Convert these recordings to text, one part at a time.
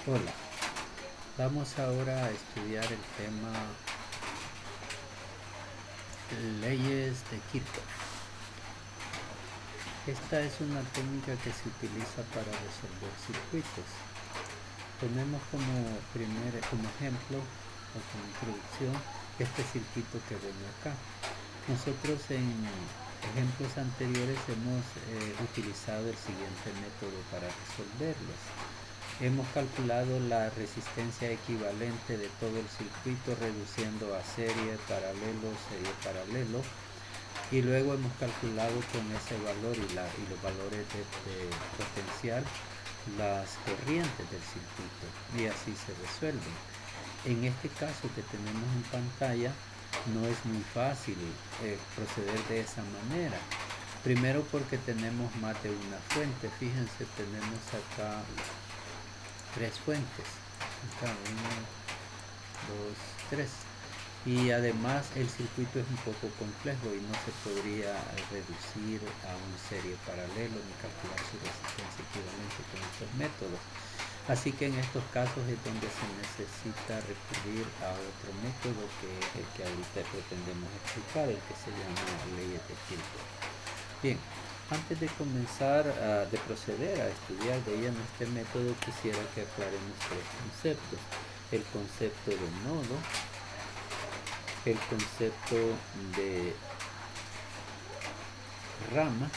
Hola, vamos ahora a estudiar el tema leyes de Kirchhoff. Esta es una técnica que se utiliza para resolver circuitos. Ponemos como ejemplo o como introducción este circuito que ven acá. Nosotros en ejemplos anteriores hemos utilizado el siguiente método para resolverlos. Hemos calculado la resistencia equivalente de todo el circuito reduciendo a serie, paralelo, y luego hemos calculado con ese valor y los valores de potencial las corrientes del circuito, y así se resuelven. En este caso que tenemos en pantalla no es muy fácil proceder de esa manera. Primero porque tenemos más de una fuente. Fíjense, tenemos acá tres fuentes. Acá uno, dos, tres. Y además el circuito es un poco complejo y no se podría reducir a un serie paralelo ni calcular su resistencia equivalente con estos métodos. Así que en estos casos es donde se necesita recurrir a otro método que es el que ahorita pretendemos explicar, el que se llama leyes de Kirchhoff. Bien, antes de comenzar de proceder a estudiar de lleno este método, quisiera que aclaremos tres conceptos: el concepto de nodo, el concepto de rama,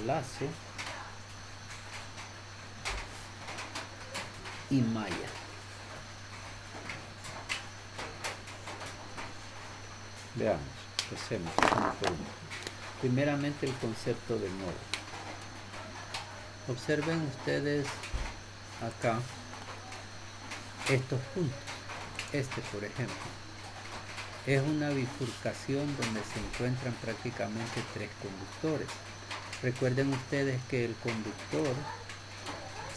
lazo y malla. Veamos, empecemos uno por uno. Primeramente el concepto de nodo. Observen ustedes acá estos puntos. Este, por ejemplo, es una bifurcación donde se encuentran prácticamente tres conductores. Recuerden ustedes que el conductor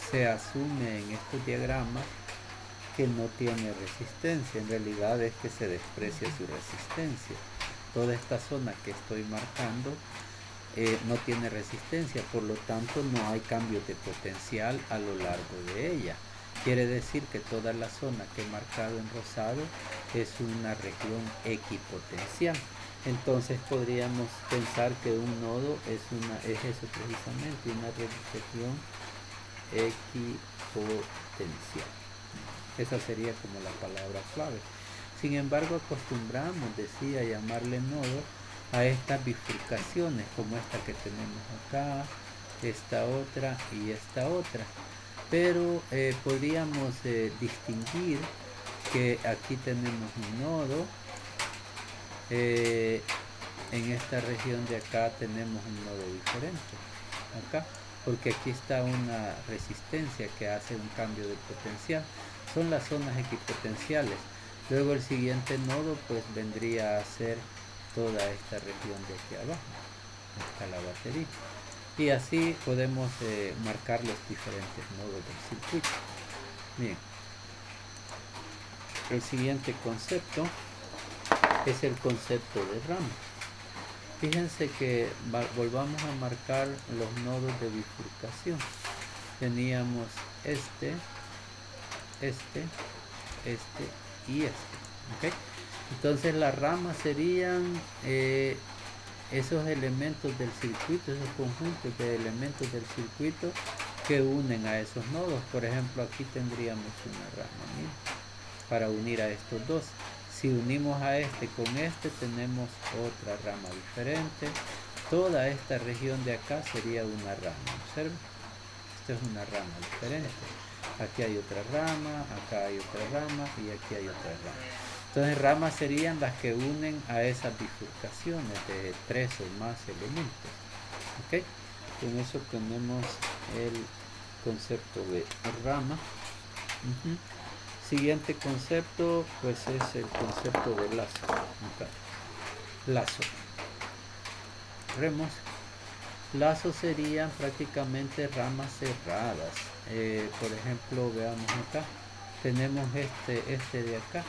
se asume en estos diagramas que no tiene resistencia. En realidad es que se desprecia su resistencia. Toda esta zona que estoy marcando no tiene resistencia, por lo tanto no hay cambio de potencial a lo largo de ella. Quiere decir que toda la zona que he marcado en rosado es una región equipotencial. Entonces podríamos pensar que un nodo es eso precisamente, una región equipotencial. Esa sería como la palabra clave. Sin embargo, acostumbramos, decía, llamarle nodo a estas bifurcaciones, como esta que tenemos acá, esta otra y esta otra. Pero podríamos distinguir que aquí tenemos un nodo, en esta región de acá tenemos un nodo diferente, acá, porque aquí está una resistencia que hace un cambio de potencial. Son las zonas equipotenciales. Luego el siguiente nodo pues vendría a ser toda esta región de aquí abajo, está la batería, y así podemos marcar los diferentes nodos del circuito. Bien, el siguiente concepto es el concepto de rama. Fíjense que volvamos a marcar los nodos de bifurcación. Teníamos este y este. ¿Okay? Entonces las ramas serían esos elementos del circuito, esos conjuntos de elementos del circuito que unen a esos nodos. Por ejemplo, aquí tendríamos una rama, ¿sí?, para unir a estos dos. Si unimos a este con este, tenemos otra rama diferente. Toda esta región de acá sería una rama. Observen, esta es una rama diferente. Aquí hay otra rama, acá hay otra rama y aquí hay otra rama. Entonces ramas serían las que unen a esas bifurcaciones de tres o más elementos. ¿Okay? Con eso tenemos el concepto de rama. Siguiente concepto pues es el concepto de lazo. Acá. Lazo. Vemos. Lazos serían prácticamente ramas cerradas. Por ejemplo, veamos acá. Tenemos este de acá.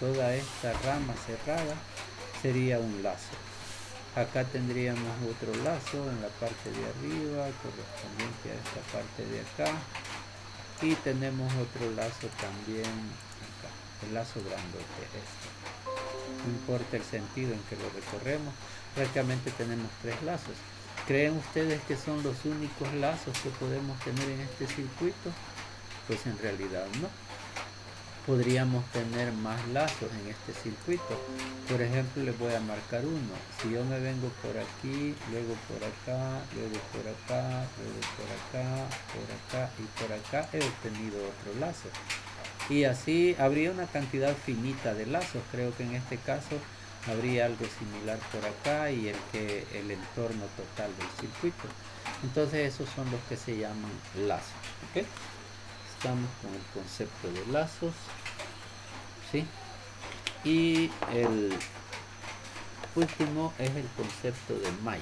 Toda esta rama cerrada sería un lazo. Acá tendríamos otro lazo en la parte de arriba, correspondiente a esta parte de acá. Y tenemos otro lazo también acá, el lazo grandote este. No importa el sentido en que lo recorremos, prácticamente tenemos 3 lazos. ¿Creen ustedes que son los únicos lazos que podemos tener en este circuito? Pues en realidad no. Podríamos tener más lazos en este circuito. Por ejemplo, les voy a marcar uno. Si yo me vengo por aquí, luego por acá, luego por acá, luego por acá, por acá y por acá, he obtenido otro lazo. Y así habría una cantidad finita de lazos. Creo que en este caso habría algo similar por acá y el entorno total del circuito. Entonces esos son los que se llaman lazos. ¿Okay? Estamos con el concepto de lazos, ¿sí? Y el último es el concepto de malla.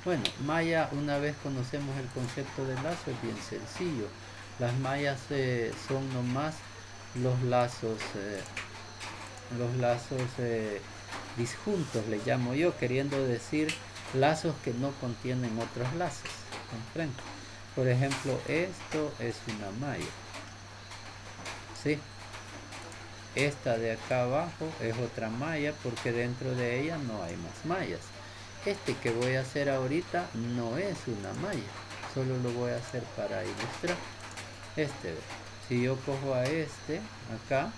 Bueno, malla, una vez conocemos el concepto de lazo, es bien sencillo. Las mallas son nomás los lazos disjuntos, le llamo yo, queriendo decir lazos que no contienen otros lazos. ¿Comprenden? Por ejemplo, esto es una malla, ¿sí? Esta de acá abajo es otra malla porque dentro de ella no hay más mallas. Este que voy a hacer ahorita no es una malla, solo lo voy a hacer para ilustrar. Si yo cojo a este acá,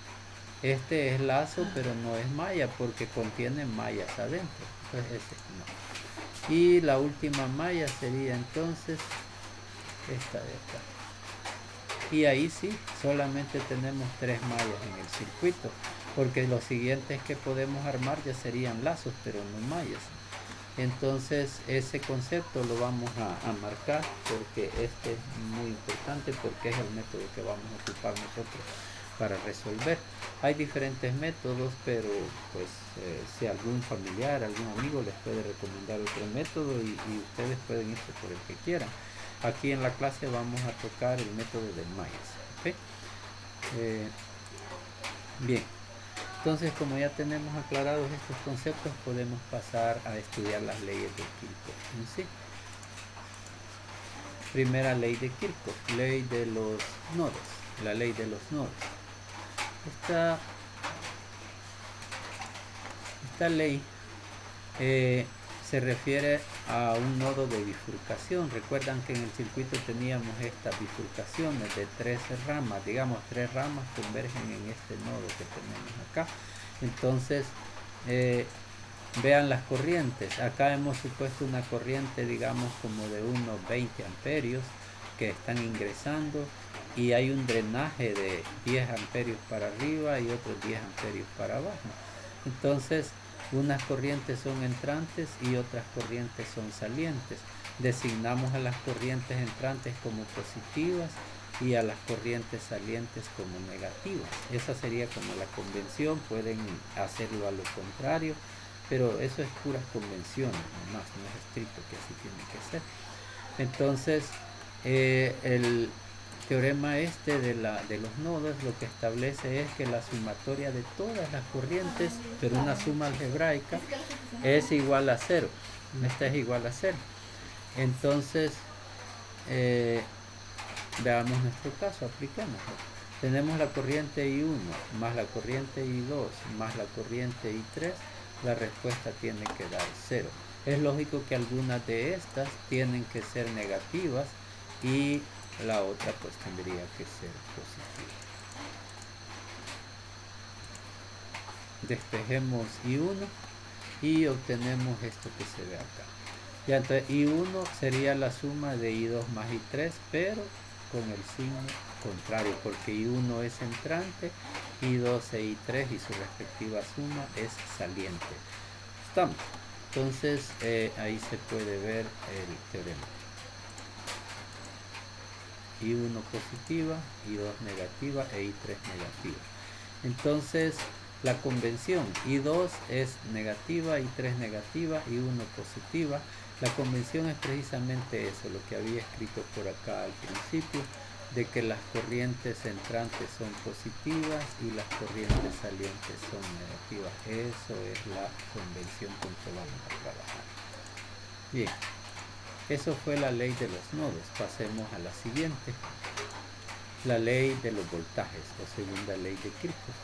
este es lazo pero no es malla porque contiene mallas adentro. Entonces ese no. Y la última malla sería entonces esta de acá. Y ahí sí, solamente tenemos 3 mallas en el circuito, porque los siguientes que podemos armar ya serían lazos, pero no mallas. Entonces ese concepto lo vamos a marcar porque este es muy importante porque es el método que vamos a ocupar nosotros para resolver. Hay diferentes métodos, pero pues si algún familiar, algún amigo les puede recomendar otro método y ustedes pueden irse por el que quieran. Aquí en la clase vamos a tocar el método de mallas. ¿Okay? Bien, entonces como ya tenemos aclarados estos conceptos, podemos pasar a estudiar las leyes de Kirchhoff. ¿Sí? Primera ley de Kirchhoff, ley de los nodos, la ley de los nodos. Esta ley se refiere a un nodo de bifurcación. Recuerdan que en el circuito teníamos estas bifurcaciones de 3 ramas, digamos 3 ramas convergen en este nodo que tenemos acá. Entonces vean las corrientes. Acá hemos supuesto una corriente, digamos como de unos 20 amperios que están ingresando y hay un drenaje de 10 amperios para arriba y otros 10 amperios para abajo. Entonces unas corrientes son entrantes y otras corrientes son salientes. Designamos a las corrientes entrantes como positivas y a las corrientes salientes como negativas. Esa sería como la convención. Pueden hacerlo a lo contrario, pero eso es puras convenciones, nomás, no es estricto que así tiene que ser. Entonces, el teorema de los nodos lo que establece es que la sumatoria de todas las corrientes, pero una suma algebraica, es igual a 0. Esta es igual a 0. Entonces, veamos nuestro caso, apliquémoslo. Tenemos la corriente I1 más la corriente I2 más la corriente I3, la respuesta tiene que dar 0. Es lógico que algunas de estas tienen que ser negativas y la otra pues tendría que ser positiva. Despejemos I1 y obtenemos esto que se ve acá. Ya, entonces I1 sería la suma de I2 más I3, pero con el signo contrario, porque I1 es entrante, I2 e I3 y su respectiva suma es saliente. Estamos. Entonces ahí se puede ver el teorema. I1 positiva, I2 negativa e I3 negativa. Entonces la convención I2 es negativa, I3 negativa, I1 positiva. La convención es precisamente eso, lo que había escrito por acá al principio. de que las corrientes entrantes son positivas y las corrientes salientes son negativas. Eso es la convención con que vamos a trabajar. Bien, eso fue la ley de los nodos. Pasemos a la siguiente. La ley de los voltajes o segunda ley de Kirchhoff.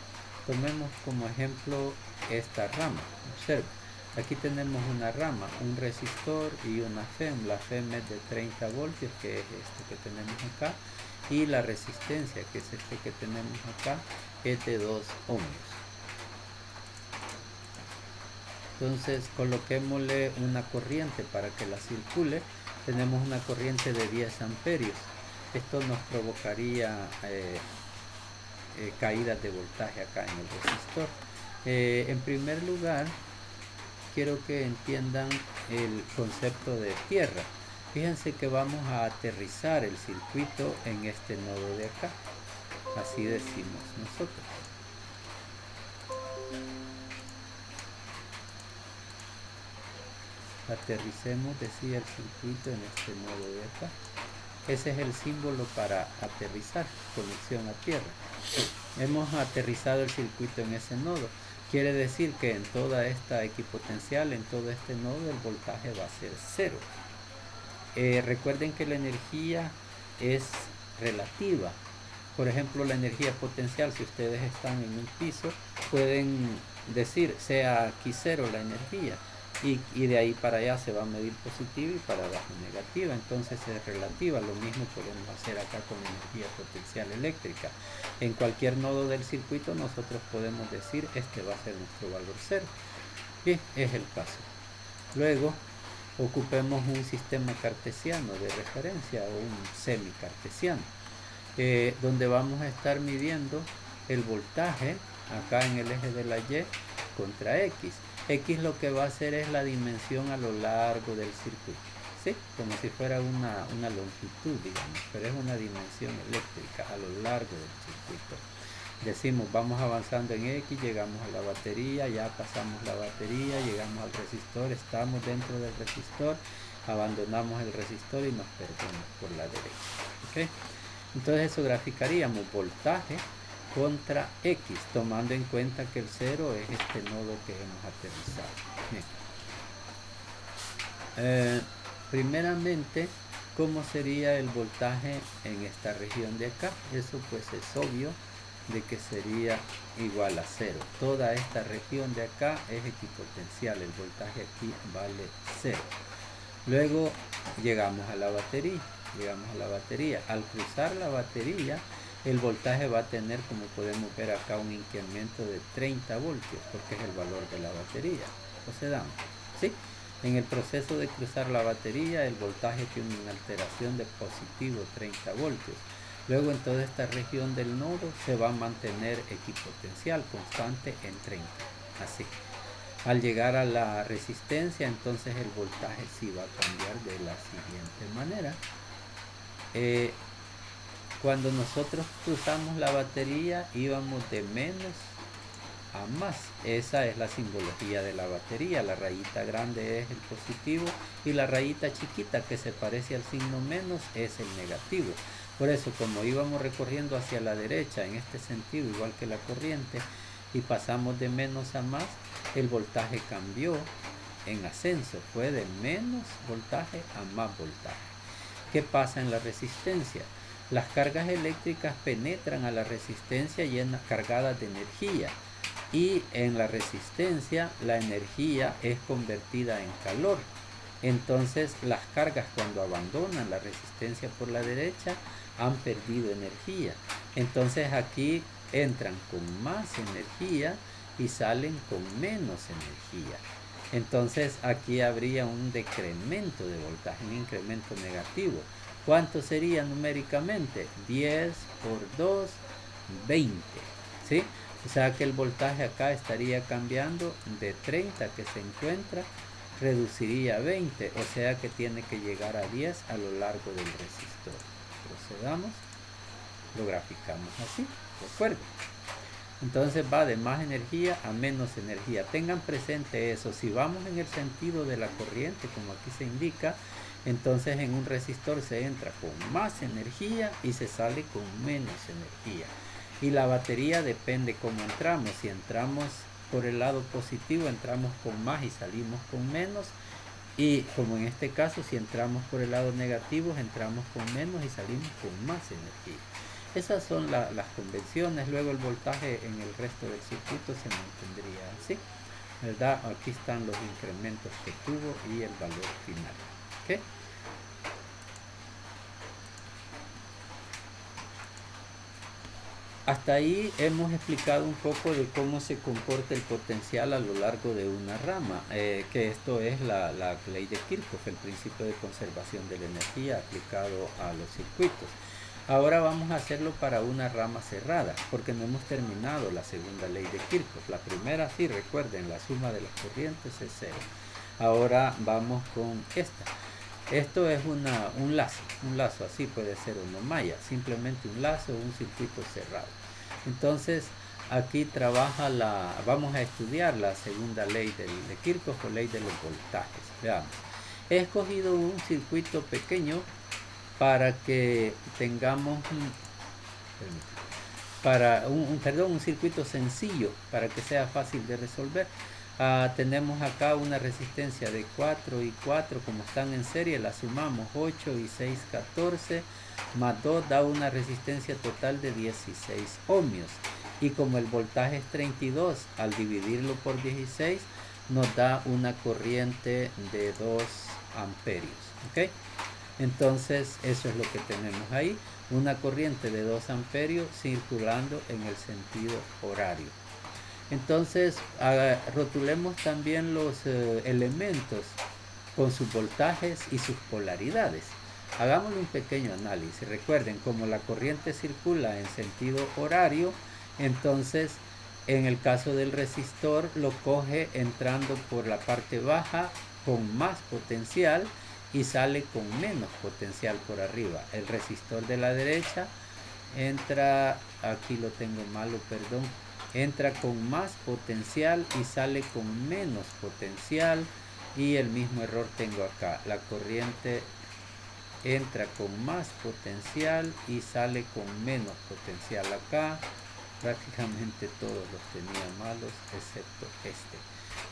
Tomemos como ejemplo esta rama. Observe, aquí tenemos una rama, un resistor y una FEM. La FEM es de 30 voltios, que es este que tenemos acá, y la resistencia, que es este que tenemos acá, es de 2 ohmios. Entonces coloquémosle una corriente para que la circule. Tenemos una corriente de 10 amperios. Esto nos provocaría caídas de voltaje acá en el resistor. En primer lugar, quiero que entiendan el concepto de tierra. Fíjense que vamos a aterrizar el circuito en este nodo de acá. Así decimos nosotros. Aterricemos, decía, el circuito en este nodo de acá. Ese es el símbolo para aterrizar, conexión a tierra. Hemos aterrizado el circuito en ese nodo. Quiere decir que en toda esta equipotencial, en todo este nodo, el voltaje va a ser 0. Recuerden que la energía es relativa. Por ejemplo, la energía potencial, si ustedes están en un piso, pueden decir, sea aquí 0 la energía. Y de ahí para allá se va a medir positiva y para abajo negativa, entonces es relativa. Lo mismo podemos hacer acá con energía potencial eléctrica. En cualquier nodo del circuito nosotros podemos decir este va a ser nuestro valor 0. Bien, es el caso. Luego ocupemos un sistema cartesiano de referencia o un semi-cartesiano, donde vamos a estar midiendo el voltaje acá en el eje de la Y contra X. X lo que va a hacer es la dimensión a lo largo del circuito, ¿sí? Como si fuera una longitud, digamos, pero es una dimensión eléctrica a lo largo del circuito. Decimos, vamos avanzando en X, llegamos a la batería, ya pasamos la batería, llegamos al resistor, estamos dentro del resistor, abandonamos el resistor y nos perdemos por la derecha, ¿ok? Entonces eso graficaríamos voltaje contra X, tomando en cuenta que el 0 es este nodo que hemos aterrizado. Primeramente, ¿cómo sería el voltaje en esta región de acá? Eso pues es obvio de que sería igual a 0. Toda esta región de acá es equipotencial, el voltaje aquí vale 0. Luego llegamos a la batería, Al cruzar la batería, el voltaje va a tener, como podemos ver acá, un incremento de 30 voltios, porque es el valor de la batería. Procedamos, ¿sí? En el proceso de cruzar la batería, el voltaje tiene una alteración de positivo 30 voltios. Luego en toda esta región del nodo se va a mantener equipotencial constante en 30, así. Al llegar a la resistencia, entonces el voltaje sí va a cambiar de la siguiente manera. Cuando nosotros cruzamos la batería íbamos de menos a más. Esa es la simbología de la batería. La rayita grande es el positivo y la rayita chiquita que se parece al signo menos es el negativo. Por eso, como íbamos recorriendo hacia la derecha en este sentido, igual que la corriente, y pasamos de menos a más, el voltaje cambió en ascenso, fue de menos voltaje a más voltaje. ¿Qué pasa en la resistencia? Las cargas eléctricas penetran a la resistencia llenas cargadas de energía, y en la resistencia la energía es convertida en calor. Entonces las cargas, cuando abandonan la resistencia por la derecha, han perdido energía. Entonces aquí entran con más energía y salen con menos energía. Entonces aquí habría un decremento de voltaje, un incremento negativo. ¿Cuánto sería numéricamente? 10 por 2, 20, ¿sí? O sea que el voltaje acá estaría cambiando de 30 que se encuentra, reduciría a 20, o sea que tiene que llegar a 10 a lo largo del resistor. Procedamos, lo graficamos así, recuerden. Entonces va de más energía a menos energía. Tengan presente eso. Si vamos en el sentido de la corriente, como aquí se indica, entonces en un resistor se entra con más energía y se sale con menos energía. Y la batería depende cómo entramos. Si entramos por el lado positivo, entramos con más y salimos con menos. Y como en este caso, si entramos por el lado negativo, entramos con menos y salimos con más energía. Esas son las convenciones. Luego el voltaje en el resto del circuito se mantendría así, ¿verdad? Aquí están los incrementos que tuvo y el valor final. ¿Okay? Hasta ahí hemos explicado un poco de cómo se comporta el potencial a lo largo de una rama, que esto es la ley de Kirchhoff, el principio de conservación de la energía aplicado a los circuitos. Ahora vamos a hacerlo para una rama cerrada, porque no hemos terminado la segunda ley de Kirchhoff. La primera, sí, recuerden, la suma de las corrientes es cero. Ahora vamos con esta. Esto es un lazo así puede ser una malla, simplemente un lazo o un circuito cerrado. Entonces aquí vamos a estudiar la segunda ley de Kirchhoff o ley de los voltajes. Veamos, he escogido un circuito pequeño para que tengamos un circuito sencillo para que sea fácil de resolver. Tenemos acá una resistencia de 4 y 4, como están en serie, la sumamos, 8 y 6, 14, más 2 da una resistencia total de 16 ohmios. Y como el voltaje es 32, al dividirlo por 16, nos da una corriente de 2 amperios. ¿Okay? Entonces, eso es lo que tenemos ahí, una corriente de 2 amperios circulando en el sentido horario. Entonces, rotulemos también los elementos con sus voltajes y sus polaridades. Hagámosle un pequeño análisis. Recuerden, como la corriente circula en sentido horario, entonces en el caso del resistor lo coge entrando por la parte baja con más potencial y sale con menos potencial por arriba. El resistor de la derecha entra, aquí lo tengo malo, perdón, entra con más potencial y sale con menos potencial. Y el mismo error tengo acá, la corriente entra con más potencial y sale con menos potencial. Acá prácticamente todos los tenía malos excepto este.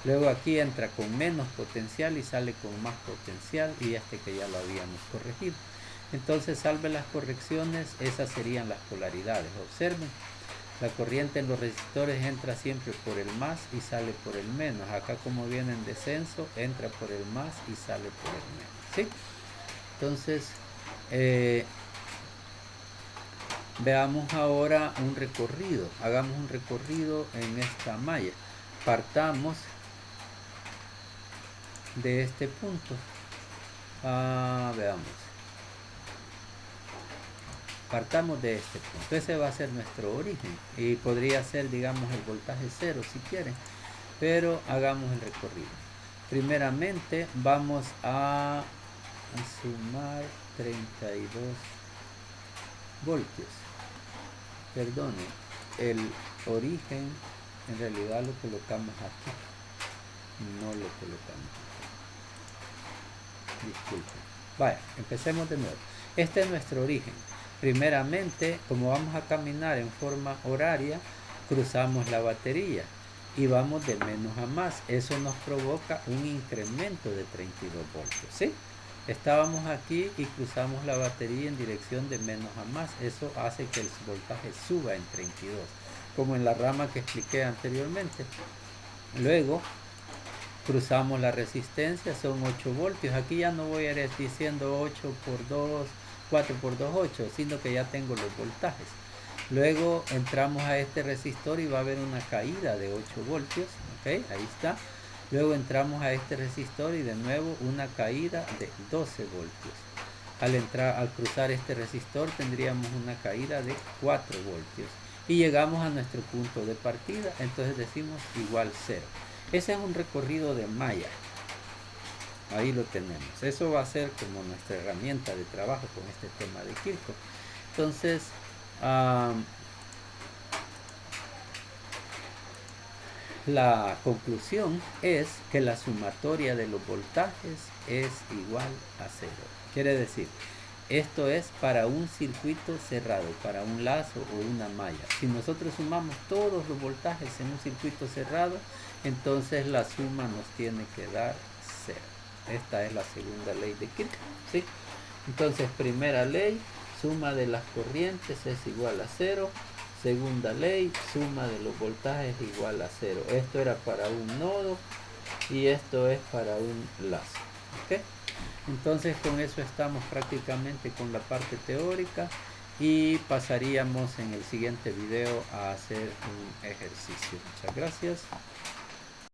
Luego aquí entra con menos potencial y sale con más potencial, y este que ya lo habíamos corregido. Entonces, salve las correcciones, esas serían las polaridades. Observen, la corriente en los resistores entra siempre por el más y sale por el menos. Acá, como viene en descenso, entra por el más y sale por el menos. ¿Sí? Entonces, veamos ahora un recorrido. Hagamos un recorrido en esta malla. Partamos de este punto. Veamos. Partamos de este punto. Ese va a ser nuestro origen. Y podría ser, digamos, el voltaje cero si quieren. Pero hagamos el recorrido. Primeramente vamos a sumar 32 voltios. Perdone, el origen en realidad lo colocamos aquí, no lo colocamos aquí. Disculpen. Vaya, empecemos de nuevo. Este es nuestro origen. Primeramente, como vamos a caminar en forma horaria, cruzamos la batería y vamos de menos a más. Eso nos provoca un incremento de 32 voltios, ¿sí? Estábamos aquí y cruzamos la batería en dirección de menos a más. Eso hace que el voltaje suba en 32, como en la rama que expliqué anteriormente. Luego cruzamos la resistencia, son 8 voltios. Aquí ya no voy a ir diciendo 8 por 2, 4 por 2, 8, sino que ya tengo los voltajes. Luego entramos a este resistor y va a haber una caída de 8 voltios. ¿Okay? Ahí está. Luego entramos a este resistor y de nuevo una caída de 12 voltios. Al cruzar este resistor tendríamos una caída de 4 voltios. Y llegamos a nuestro punto de partida, entonces decimos igual 0. Ese es un recorrido de malla. Ahí lo tenemos. Eso va a ser como nuestra herramienta de trabajo con este tema de Kirchhoff. Entonces, La conclusión es que la sumatoria de los voltajes es igual a 0. Quiere decir, esto es para un circuito cerrado, para un lazo o una malla. Si nosotros sumamos todos los voltajes en un circuito cerrado, entonces la suma nos tiene que dar 0. Esta es la segunda ley de Kirchhoff, ¿sí? Entonces, primera ley, suma de las corrientes es igual a 0. Segunda ley, suma de los voltajes igual a 0. Esto era para un nodo y esto es para un lazo. ¿Okay? Entonces con eso estamos prácticamente con la parte teórica y pasaríamos en el siguiente video a hacer un ejercicio. Muchas gracias.